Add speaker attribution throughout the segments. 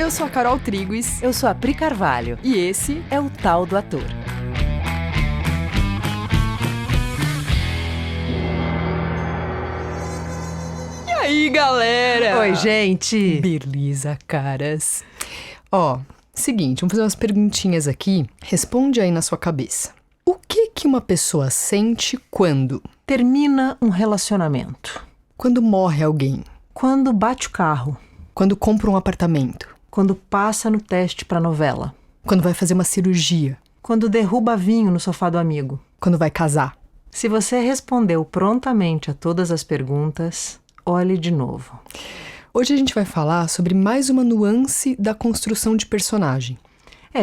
Speaker 1: Eu sou a Carol Triguis.
Speaker 2: Eu sou a Pri Carvalho.
Speaker 1: E esse
Speaker 2: é o Tal do Ator.
Speaker 1: E aí, galera?
Speaker 2: Oi, gente.
Speaker 1: Beleza, caras. Seguinte, vamos fazer umas perguntinhas aqui. Responde aí na sua cabeça. O que uma pessoa sente quando
Speaker 2: termina um relacionamento?
Speaker 1: Quando morre alguém?
Speaker 2: Quando bate o carro?
Speaker 1: Quando compra um apartamento?
Speaker 2: Quando passa no teste pra novela?
Speaker 1: Quando vai fazer uma cirurgia?
Speaker 2: Quando derruba vinho no sofá do amigo?
Speaker 1: Quando vai casar?
Speaker 2: Se você respondeu prontamente a todas as perguntas, olhe de novo.
Speaker 1: Hoje a gente vai falar sobre mais uma nuance da construção de personagem.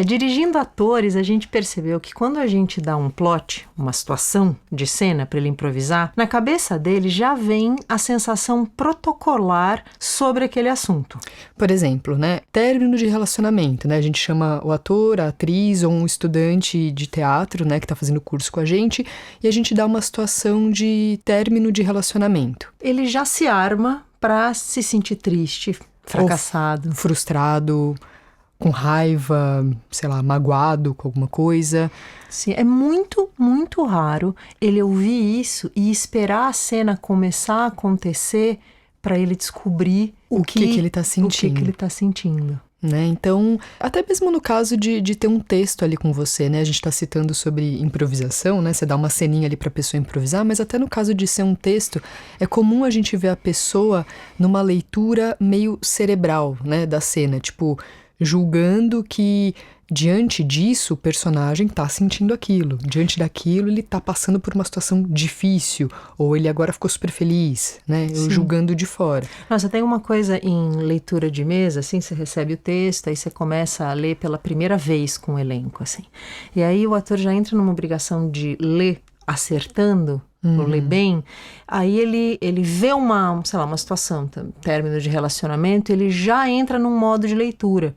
Speaker 2: Dirigindo atores, a gente percebeu que quando a gente dá um plot, uma situação de cena para ele improvisar, na cabeça dele já vem a sensação protocolar sobre aquele assunto.
Speaker 1: Por exemplo, término de relacionamento, A gente chama o ator, a atriz ou um estudante de teatro, que está fazendo curso com a gente, e a gente dá uma situação de término de relacionamento.
Speaker 2: Ele já se arma para se sentir triste, fracassado,
Speaker 1: ou frustrado, com raiva, magoado com alguma coisa.
Speaker 2: Sim, é muito, muito raro ele ouvir isso e esperar a cena começar a acontecer para ele descobrir
Speaker 1: o que ele está sentindo.
Speaker 2: O que ele está sentindo.
Speaker 1: Então, até mesmo no caso de ter um texto ali com você, A gente está citando sobre improvisação, Você dá uma ceninha ali para a pessoa improvisar, mas até no caso de ser um texto, é comum a gente ver a pessoa numa leitura meio cerebral, da cena, julgando que diante disso o personagem está sentindo aquilo. Diante daquilo ele está passando por uma situação difícil, ou ele agora ficou super feliz, Eu julgando de fora.
Speaker 2: Nossa, tem uma coisa em leitura de mesa, assim, você recebe o texto, aí você começa a ler pela primeira vez com o elenco, assim. E aí o ator já entra numa obrigação de ler acertando, ou ler bem, aí ele vê uma situação, término de relacionamento, ele já entra num modo de leitura.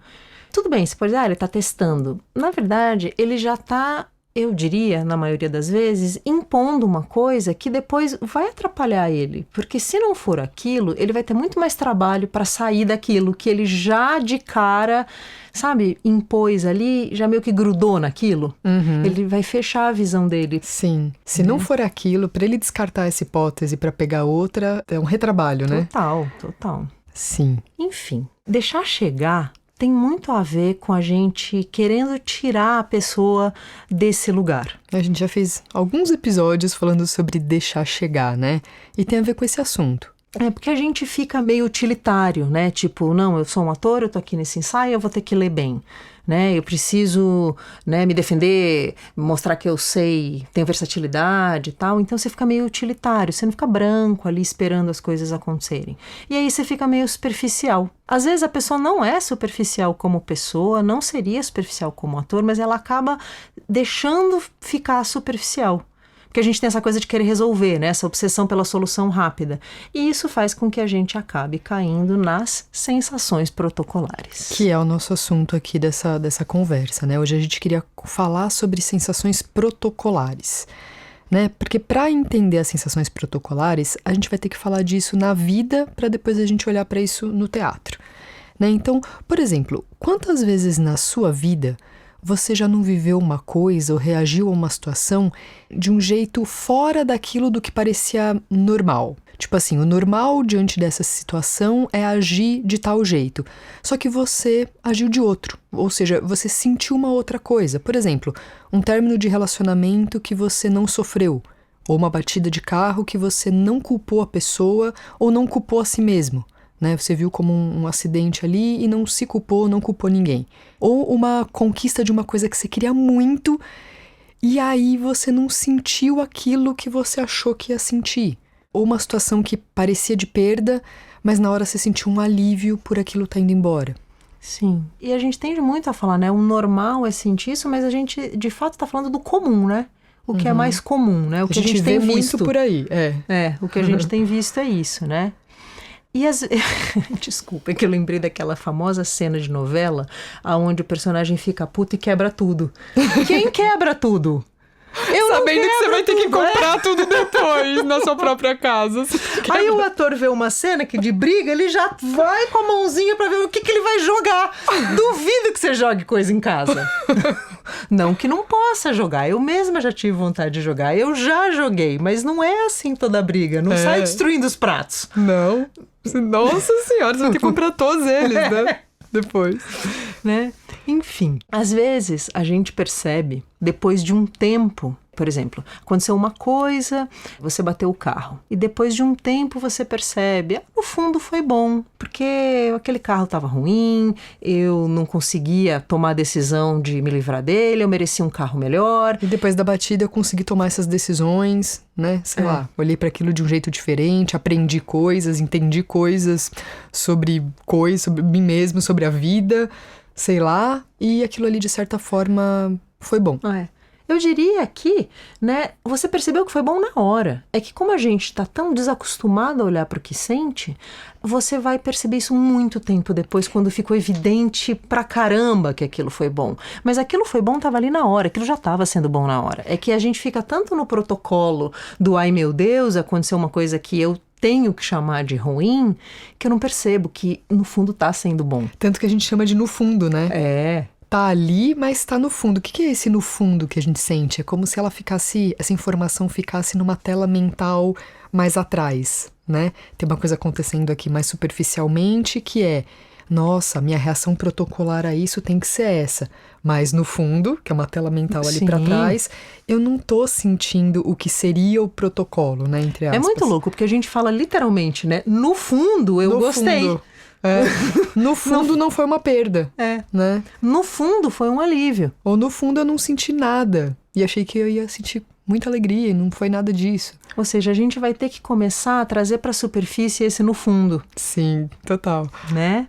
Speaker 2: Tudo bem, você pode dizer, ele está testando. Na verdade, ele já está, eu diria, na maioria das vezes, impondo uma coisa que depois vai atrapalhar ele. Porque se não for aquilo, ele vai ter muito mais trabalho para sair daquilo que ele já de cara, impôs ali, já meio que grudou naquilo. Ele vai fechar a visão dele.
Speaker 1: Sim. Se não for aquilo, para ele descartar essa hipótese para pegar outra, é um retrabalho,
Speaker 2: Total.
Speaker 1: Sim.
Speaker 2: Enfim, deixar chegar tem muito a ver com a gente querendo tirar a pessoa desse lugar.
Speaker 1: A gente já fez alguns episódios falando sobre deixar chegar, E tem a ver com esse assunto.
Speaker 2: Porque a gente fica meio utilitário, não, eu sou um ator, eu tô aqui nesse ensaio, eu vou ter que ler bem, Eu preciso, me defender, mostrar que eu sei, tenho versatilidade e tal. Então você fica meio utilitário, você não fica branco ali esperando as coisas acontecerem. E aí você fica meio superficial. Às vezes a pessoa não é superficial como pessoa, não seria superficial como ator, mas ela acaba deixando ficar superficial. Porque a gente tem essa coisa de querer resolver, Essa obsessão pela solução rápida. E isso faz com que a gente acabe caindo nas sensações protocolares.
Speaker 1: Que é o nosso assunto aqui dessa conversa, Hoje a gente queria falar sobre sensações protocolares, Porque para entender as sensações protocolares, a gente vai ter que falar disso na vida para depois a gente olhar para isso no teatro, Então, por exemplo, quantas vezes na sua vida você já não viveu uma coisa ou reagiu a uma situação de um jeito fora daquilo do que parecia normal? O normal diante dessa situação é agir de tal jeito. Só que você agiu de outro. Ou seja, você sentiu uma outra coisa. Por exemplo, um término de relacionamento que você não sofreu. Ou uma batida de carro que você não culpou a pessoa ou não culpou a si mesmo. Você viu como um acidente ali e não se culpou, não culpou ninguém. Ou uma conquista de uma coisa que você queria muito e aí você não sentiu aquilo que você achou que ia sentir. Ou uma situação que parecia de perda, mas na hora você sentiu um alívio por aquilo estar indo embora.
Speaker 2: Sim. E a gente tende muito a falar, O normal é sentir isso, mas a gente de fato está falando do comum, O que é mais comum, O que a gente tem visto.
Speaker 1: Muito por aí,
Speaker 2: o que a gente tem visto é isso, E desculpa, é que eu lembrei daquela famosa cena de novela onde o personagem fica puto e quebra tudo. Quem quebra tudo? Eu não
Speaker 1: Sabendo que você vai ter que
Speaker 2: tudo,
Speaker 1: comprar tudo depois na sua própria casa.
Speaker 2: Aí o ator vê uma cena que de briga, ele já vai com a mãozinha pra ver o que ele vai jogar. Duvido que você jogue coisa em casa. Não que não possa jogar, eu mesma já tive vontade de jogar, eu já joguei, mas não é assim toda briga, não sai destruindo os pratos.
Speaker 1: Não. Nossa senhora, você vai ter que comprar todos eles, né? Depois.
Speaker 2: Né? Enfim, às vezes a gente percebe, depois de um tempo, por exemplo, aconteceu uma coisa, você bateu o carro. E depois de um tempo você percebe, no fundo foi bom, porque aquele carro estava ruim, eu não conseguia tomar a decisão de me livrar dele, eu merecia um carro melhor.
Speaker 1: E depois da batida eu consegui tomar essas decisões, né? Sei lá, olhei para aquilo de um jeito diferente, aprendi coisas, entendi coisas sobre mim mesmo, sobre a vida, sei lá. E aquilo ali, de certa forma, foi bom.
Speaker 2: Eu diria que, né, você percebeu que foi bom na hora. É que como a gente está tão desacostumado a olhar para o que sente, você vai perceber isso muito tempo depois, quando ficou evidente pra caramba que aquilo foi bom. Mas aquilo foi bom, estava ali na hora, aquilo já estava sendo bom na hora. É que a gente fica tanto no protocolo do ai meu Deus, aconteceu uma coisa que eu tenho que chamar de ruim, que eu não percebo que no fundo está sendo bom.
Speaker 1: Tanto que a gente chama de no fundo, né? Tá ali, mas tá no fundo. O que é esse no fundo que a gente sente? É como se essa informação ficasse numa tela mental mais atrás, né? Tem uma coisa acontecendo aqui mais superficialmente, que é, nossa, minha reação protocolar a isso tem que ser essa. Mas no fundo, que é uma tela mental ali pra trás, eu não tô sentindo o que seria o protocolo, né? Entre aspas.
Speaker 2: É muito louco, porque a gente fala literalmente, né? No fundo, eu gostei.
Speaker 1: Fundo. No fundo não foi uma perda, né?
Speaker 2: No fundo foi um alívio.
Speaker 1: Ou no fundo eu não senti nada e achei que eu ia sentir muita alegria e não foi nada disso.
Speaker 2: Ou seja, a gente vai ter que começar a trazer para a superfície esse no fundo.
Speaker 1: Sim, total.
Speaker 2: Né?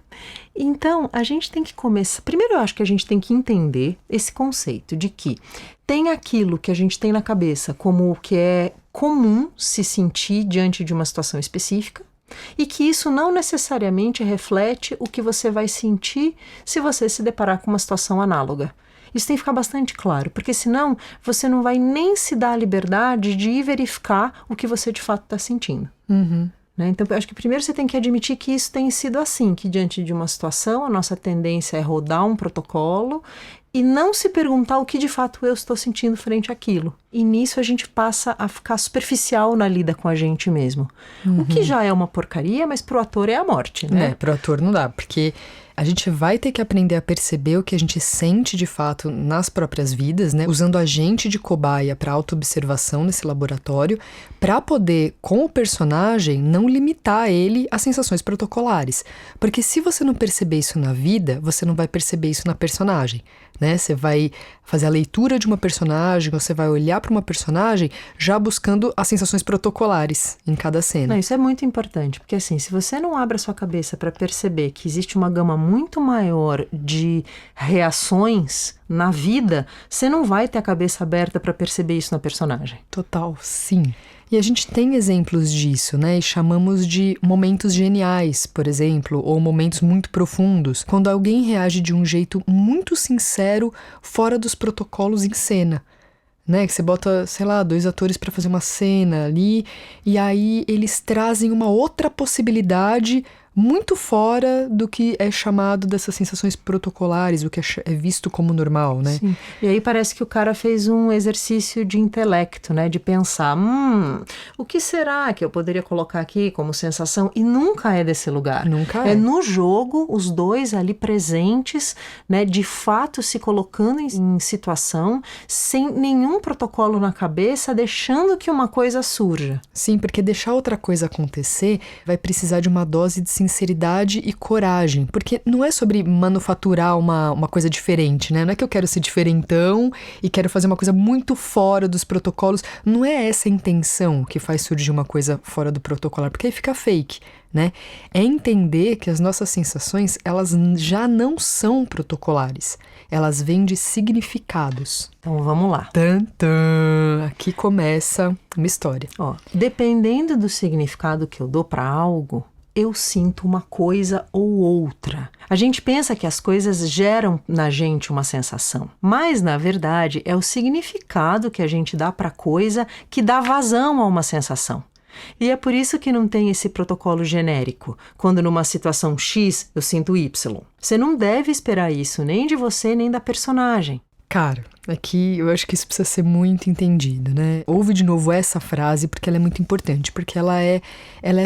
Speaker 2: Então, a gente tem que começar... Primeiro, eu acho que a gente tem que entender esse conceito de que tem aquilo que a gente tem na cabeça como o que é comum se sentir diante de uma situação específica, e que isso não necessariamente reflete o que você vai sentir se você se deparar com uma situação análoga. Isso tem que ficar bastante claro, porque senão você não vai nem se dar a liberdade de ir verificar o que você de fato está sentindo. Né? Então, eu acho que primeiro você tem que admitir que isso tem sido assim, que diante de uma situação a nossa tendência é rodar um protocolo e não se perguntar o que de fato eu estou sentindo frente àquilo. E nisso a gente passa a ficar superficial na lida com a gente mesmo. O que já é uma porcaria, mas pro ator é a morte, né?
Speaker 1: Pro ator não dá, porque a gente vai ter que aprender a perceber o que a gente sente de fato nas próprias vidas, né? Usando a gente de cobaia para autoobservação nesse laboratório, para poder, com o personagem, não limitar ele a sensações protocolares. Porque se você não perceber isso na vida, você não vai perceber isso na personagem, né? Você vai fazer a leitura de uma personagem, ou você vai olhar para uma personagem já buscando as sensações protocolares em cada cena.
Speaker 2: Não, isso é muito importante, porque assim, se você não abre a sua cabeça para perceber que existe uma gama muito maior de reações na vida, você não vai ter a cabeça aberta para perceber isso na personagem.
Speaker 1: Total, sim. E a gente tem exemplos disso, né? E chamamos de momentos geniais, por exemplo, ou momentos muito profundos, quando alguém reage de um jeito muito sincero, fora dos protocolos em cena. Né, que você bota, sei lá, 2 atores para fazer uma cena ali, e aí eles trazem uma outra possibilidade muito fora do que é chamado dessas sensações protocolares, o que é visto como normal, né?
Speaker 2: Sim. E aí parece que o cara fez um exercício de intelecto, né? De pensar, o que será que eu poderia colocar aqui como sensação? E nunca é desse lugar.
Speaker 1: Nunca é.
Speaker 2: É no jogo, os dois ali presentes, né? De fato se colocando em situação, sem nenhum protocolo na cabeça, deixando que uma coisa surja.
Speaker 1: Sim, porque deixar outra coisa acontecer vai precisar de uma dose de sinceridade e coragem, porque não é sobre manufaturar uma coisa diferente, né? Não é que eu quero ser diferentão e quero fazer uma coisa muito fora dos protocolos, não é essa a intenção que faz surgir uma coisa fora do protocolar, porque aí fica fake, né? É entender que as nossas sensações, elas já não são protocolares, elas vêm de significados.
Speaker 2: Então vamos lá.
Speaker 1: Aqui começa uma história.
Speaker 2: Dependendo do significado que eu dou para algo, eu sinto uma coisa ou outra. A gente pensa que as coisas geram na gente uma sensação, mas na verdade é o significado que a gente dá para a coisa que dá vazão a uma sensação. E é por isso que não tem esse protocolo genérico. Quando numa situação X eu sinto Y. Você não deve esperar isso nem de você nem da personagem.
Speaker 1: Cara, aqui eu acho que isso precisa ser muito entendido, né? Ouve de novo essa frase porque ela é muito importante, porque ela é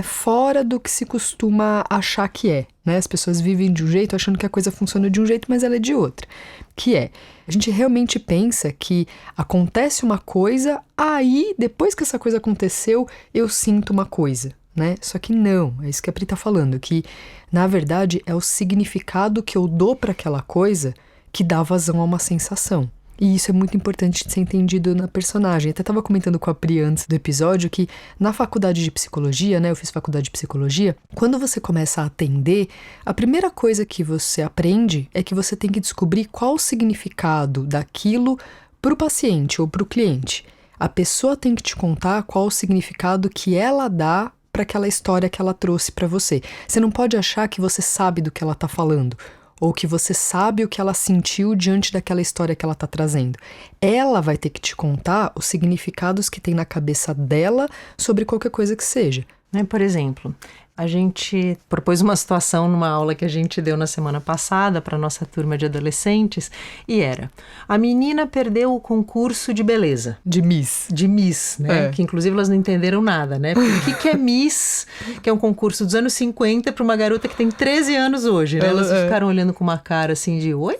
Speaker 1: fora do que se costuma achar que é, né? As pessoas vivem de um jeito achando que a coisa funciona de um jeito, mas ela é de outro. Que é, a gente realmente pensa que acontece uma coisa, aí depois que essa coisa aconteceu, eu sinto uma coisa, né? Só que não, é isso que a Pri tá falando, que na verdade é o significado que eu dou para aquela coisa que dá vazão a uma sensação. E isso é muito importante de ser entendido na personagem. Até estava comentando com a Pri antes do episódio que na faculdade de psicologia, né, eu fiz faculdade de psicologia, quando você começa a atender, a primeira coisa que você aprende é que você tem que descobrir qual o significado daquilo para o paciente ou para o cliente. A pessoa tem que te contar qual o significado que ela dá para aquela história que ela trouxe para você. Você não pode achar que você sabe do que ela está falando, ou que você sabe o que ela sentiu diante daquela história que ela está trazendo. Ela vai ter que te contar os significados que tem na cabeça dela sobre qualquer coisa que seja.
Speaker 2: Por exemplo, a gente propôs uma situação numa aula que a gente deu na semana passada para a nossa turma de adolescentes, e era: a menina perdeu o concurso de beleza.
Speaker 1: De Miss.
Speaker 2: De Miss, né? Que inclusive elas não entenderam nada, né? Porque o que é Miss, que é um concurso dos anos 50 para uma garota que tem 13 anos hoje, né? Elas ficaram olhando com uma cara assim de oi?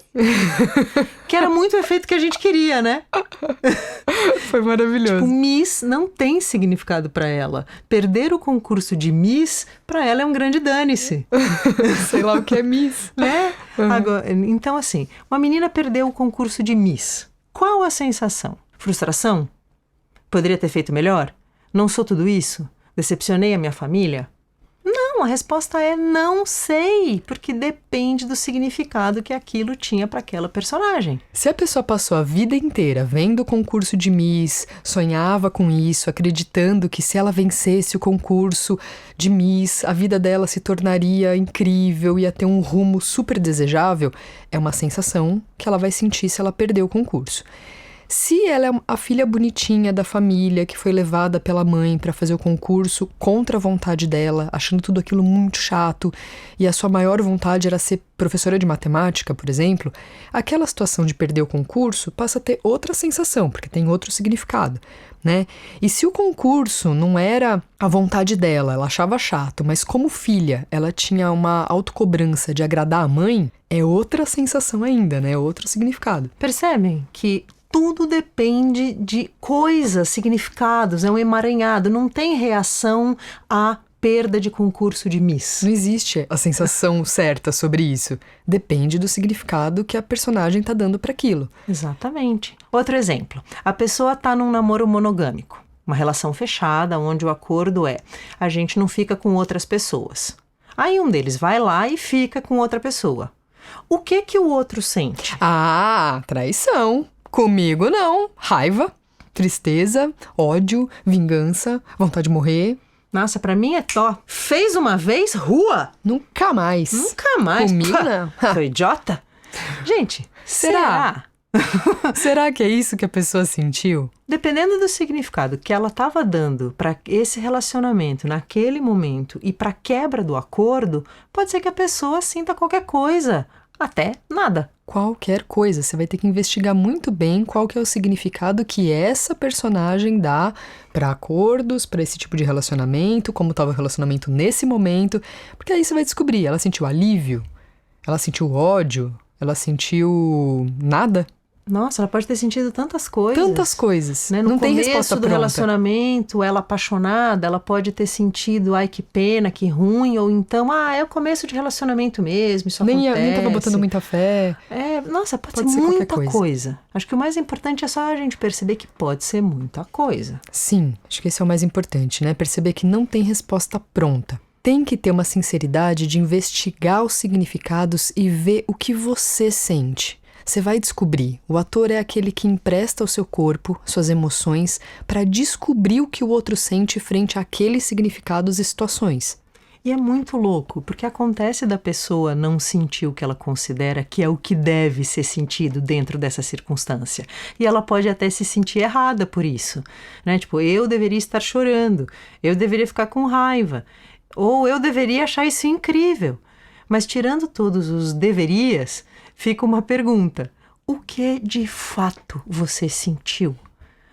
Speaker 2: Que era muito o efeito que a gente queria, né?
Speaker 1: Foi maravilhoso.
Speaker 2: Tipo, Miss não tem significado para ela. Perder o concurso de Miss, para ela é um grande dane-se.
Speaker 1: Sei lá o que é Miss.
Speaker 2: Né? Agora, então, assim, uma menina perdeu o concurso de Miss. Qual a sensação? Frustração? Poderia ter feito melhor? Não sou tudo isso? Decepcionei a minha família? Não, a resposta é não sei, porque depende do significado que aquilo tinha para aquela personagem.
Speaker 1: Se a pessoa passou a vida inteira vendo o concurso de Miss, sonhava com isso, acreditando que se ela vencesse o concurso de Miss, a vida dela se tornaria incrível, ia ter um rumo super desejável, é uma sensação que ela vai sentir se ela perder o concurso. Se ela é a filha bonitinha da família que foi levada pela mãe para fazer o concurso contra a vontade dela, achando tudo aquilo muito chato, e a sua maior vontade era ser professora de matemática, por exemplo, aquela situação de perder o concurso passa a ter outra sensação, porque tem outro significado, né? E se o concurso não era a vontade dela, ela achava chato, mas como filha ela tinha uma autocobrança de agradar a mãe, é outra sensação ainda, né? Outro significado.
Speaker 2: Percebem que tudo depende de coisas, significados, é um emaranhado, não tem reação à perda de concurso de Miss.
Speaker 1: Não existe a sensação certa sobre isso. Depende do significado que a personagem está dando para aquilo.
Speaker 2: Exatamente. Outro exemplo, a pessoa está num namoro monogâmico, uma relação fechada, onde o acordo é: a gente não fica com outras pessoas. Aí um deles vai lá e fica com outra pessoa. O que o outro sente?
Speaker 1: Ah, traição. Comigo não. Raiva, tristeza, ódio, vingança, vontade de morrer.
Speaker 2: Nossa, pra mim é fez uma vez, rua.
Speaker 1: Nunca mais.
Speaker 2: Nunca mais.
Speaker 1: Comigo não.
Speaker 2: Sou idiota? Gente, será?
Speaker 1: Será que é isso que a pessoa sentiu?
Speaker 2: Dependendo do significado que ela estava dando para esse relacionamento naquele momento e para quebra do acordo, pode ser que a pessoa sinta qualquer coisa, até nada.
Speaker 1: Qualquer coisa, você vai ter que investigar muito bem qual que é o significado que essa personagem dá para acordos, para esse tipo de relacionamento, como estava o relacionamento nesse momento, porque aí você vai descobrir, ela sentiu alívio, ela sentiu ódio, ela sentiu nada.
Speaker 2: Nossa, ela pode ter sentido tantas coisas.
Speaker 1: Tantas coisas.
Speaker 2: Né? No
Speaker 1: não tem resposta
Speaker 2: do
Speaker 1: pronta.
Speaker 2: relacionamento, ela apaixonada, ela pode ter sentido, ai, que pena, que ruim, ou então, é o começo de relacionamento mesmo, isso acontece.
Speaker 1: Nem tava botando muita fé.
Speaker 2: Nossa, pode ser muita coisa. Acho que o mais importante é só a gente perceber que pode ser muita coisa.
Speaker 1: Sim, acho que esse é o mais importante, né? Perceber que não tem resposta pronta. Tem que ter uma sinceridade de investigar os significados e ver o que você sente. Você vai descobrir. O ator é aquele que empresta ao seu corpo, suas emoções, para descobrir o que o outro sente frente àqueles significados e situações.
Speaker 2: E é muito louco, porque acontece da pessoa não sentir o que ela considera que é o que deve ser sentido dentro dessa circunstância. E ela pode até se sentir errada por isso, né? Tipo, eu deveria estar chorando, eu deveria ficar com raiva, ou eu deveria achar isso incrível. Mas tirando todos os deverias, fica uma pergunta: o que de fato você sentiu?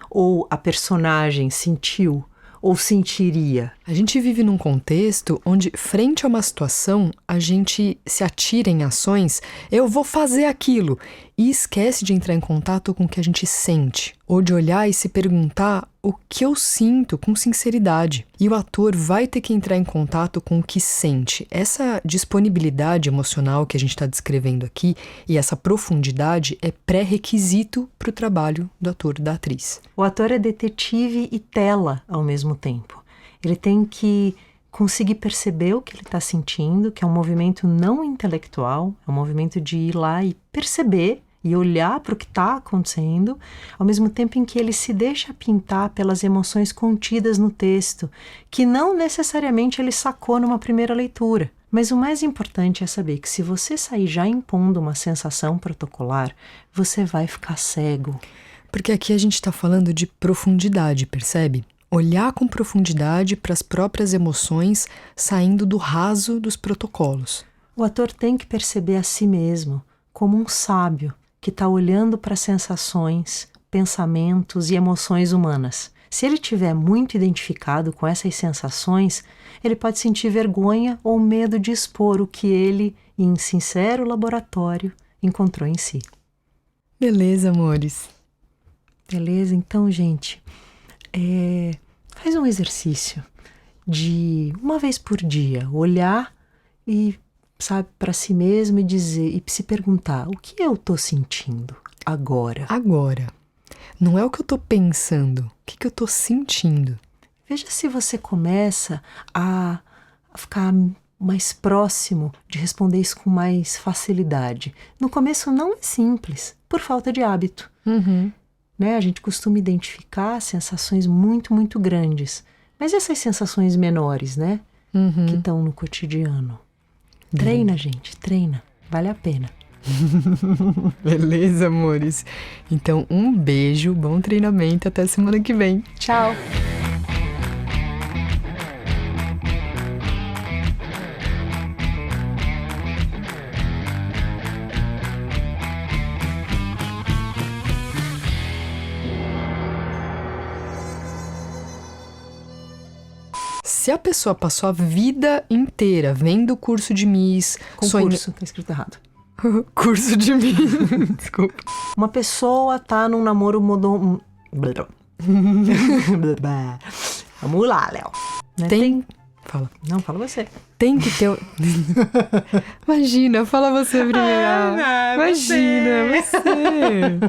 Speaker 2: Ou a personagem sentiu? Ou sentiria?
Speaker 1: A gente vive num contexto onde, frente a uma situação, a gente se atira em ações, eu vou fazer aquilo, e esquece de entrar em contato com o que a gente sente, ou de olhar e se perguntar o que eu sinto com sinceridade. E o ator vai ter que entrar em contato com o que sente. Essa disponibilidade emocional que a gente está descrevendo aqui e essa profundidade é pré-requisito para o trabalho do ator e da atriz.
Speaker 2: O ator é detetive e tela ao mesmo tempo. Ele tem que conseguir perceber o que ele está sentindo, que é um movimento não intelectual, é um movimento de ir lá e perceber e olhar para o que está acontecendo, ao mesmo tempo em que ele se deixa pintar pelas emoções contidas no texto, que não necessariamente ele sacou numa primeira leitura. Mas o mais importante é saber que se você sair já impondo uma sensação protocolar, você vai ficar cego.
Speaker 1: Porque aqui a gente está falando de profundidade, percebe? Olhar com profundidade para as próprias emoções, saindo do raso dos protocolos.
Speaker 2: O ator tem que perceber a si mesmo como um sábio que está olhando para sensações, pensamentos e emoções humanas. Se ele estiver muito identificado com essas sensações, ele pode sentir vergonha ou medo de expor o que ele, em sincero laboratório, encontrou em si.
Speaker 1: Beleza, amores.
Speaker 2: Beleza? Então, gente, faz um exercício de uma vez por dia olhar e, sabe, para si mesmo e dizer e se perguntar: o que eu estou sentindo agora?
Speaker 1: Agora. Não é o que eu estou pensando, o que eu estou sentindo.
Speaker 2: Veja se você começa a ficar mais próximo de responder isso com mais facilidade. No começo não é simples, por falta de hábito. Né? A gente costuma identificar sensações muito, muito grandes. Mas essas sensações menores, né? Que estão no cotidiano. Treina, gente, treina. Vale a pena.
Speaker 1: Beleza, amores? Então, um beijo, bom treinamento, até semana que vem.
Speaker 2: Tchau!
Speaker 1: Se a pessoa passou a vida inteira vendo o curso de Miss...
Speaker 2: Concurso, tá escrito errado.
Speaker 1: Curso de Miss... Desculpa.
Speaker 2: Uma pessoa tá num namoro Vamos lá, Léo. Né?
Speaker 1: Fala.
Speaker 2: Não, fala você.
Speaker 1: Tem que ter... Imagina, fala você primeiro. Imagina, você.